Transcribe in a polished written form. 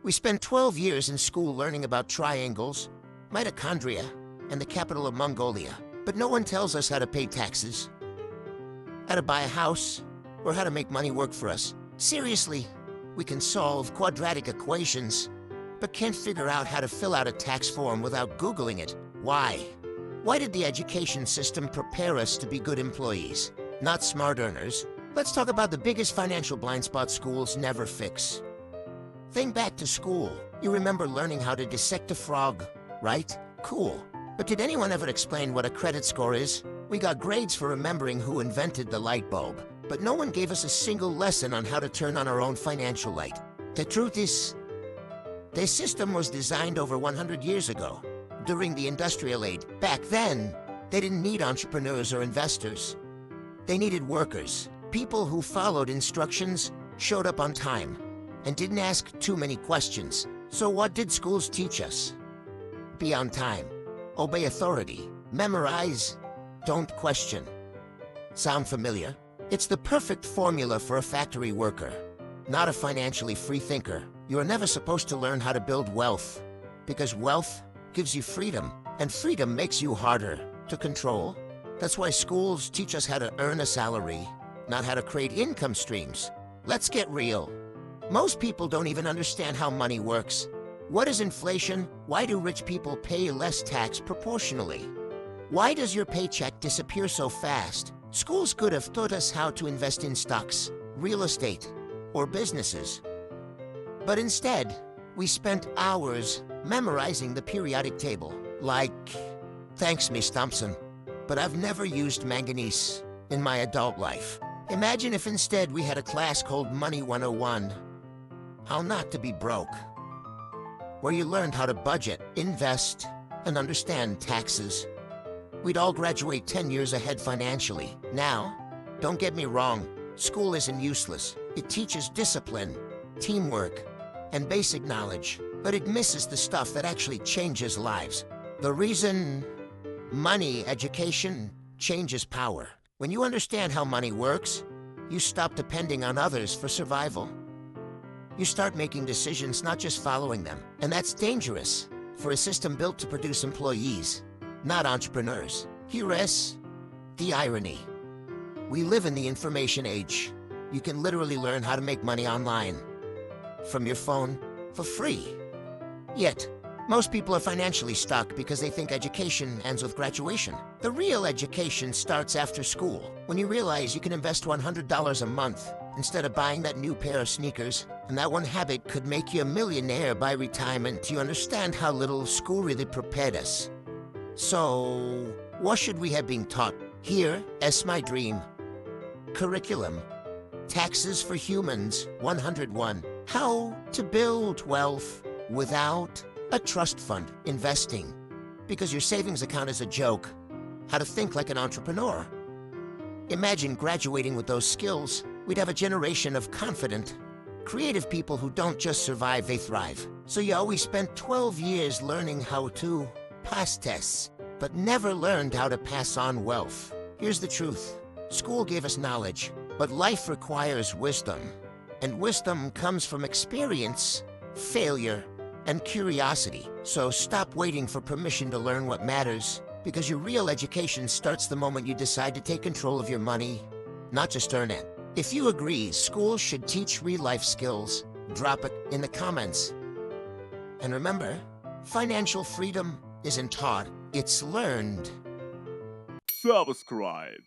We spent 12 years in school learning about triangles, mitochondria, and the capital of Mongolia. But no one tells us how to pay taxes, how to buy a house, or how to make money work for us. Seriously, we can solve quadratic equations, but can't figure out how to fill out a tax form without Googling it. Why? Why did the education system prepare us to be good employees, not smart earners? Let's talk about the biggest financial blind spot schools never fix. Think back to school. You remember learning how to dissect a frog, right? Cool. But did anyone ever explain what a credit score is? We got grades for remembering who invented the light bulb, but no one gave us a single lesson on how to turn on our own financial light. The truth is, this system was designed over 100 years ago, during the industrial age. Back then, they didn't need entrepreneurs or investors. They needed workers, people who followed instructions, showed up on time, and didn't ask too many questions. So what did schools teach us? Be on time, obey authority, memorize, don't question. Sound familiar? It's the perfect formula for a factory worker, not a financially free thinker. You are never supposed to learn how to build wealth, because wealth gives you freedom, and freedom makes you harder to control. That's why schools teach us how to earn a salary, not how to create income streams. Let's get real. Most people don't even understand how money works. What is inflation? Why do rich people pay less tax proportionally? Why does your paycheck disappear so fast? Schools could have taught us how to invest in stocks, real estate, or businesses. But instead, we spent hours memorizing the periodic table. Like, thanks, Miss Thompson, but I've never used manganese in my adult life. Imagine if instead we had a class called Money 101, How Not to Be Broke, where you learned how to budget, invest, and understand taxes. We'd all graduate 10 years ahead financially. Now, don't get me wrong, school isn't useless. It teaches discipline, teamwork, and basic knowledge, but it misses the stuff that actually changes lives. The reason money education changes power. When you understand how money works, you stop depending on others for survival. You start making decisions, not just following them. And that's dangerous for a system built to produce employees, not entrepreneurs. Here's the irony. We live in the information age. You can literally learn how to make money online, from your phone, for free. Yet, most people are financially stuck because they think education ends with graduation. The real education starts after school, when you realize you can invest $100 a month instead of buying that new pair of sneakers, and that one habit could make you a millionaire by retirement. You understand how little school really prepared us. So, what should we have been taught? Here, as my dream. Curriculum. Taxes for Humans 101. How to build wealth without a trust fund. Investing, because your savings account is a joke. How to think like an entrepreneur. Imagine graduating with those skills. We'd have a generation of confident, creative people who don't just survive, they thrive. So you always spent 12 years learning how to pass tests, but never learned how to pass on wealth. Here's the truth. School gave us knowledge, but life requires wisdom. And wisdom comes from experience, failure, and curiosity. So stop waiting for permission to learn what matters, because your real education starts the moment you decide to take control of your money, not just earn it. If you agree school should teach real-life skills, drop it in the comments. And remember, financial freedom isn't taught, it's learned. Subscribe.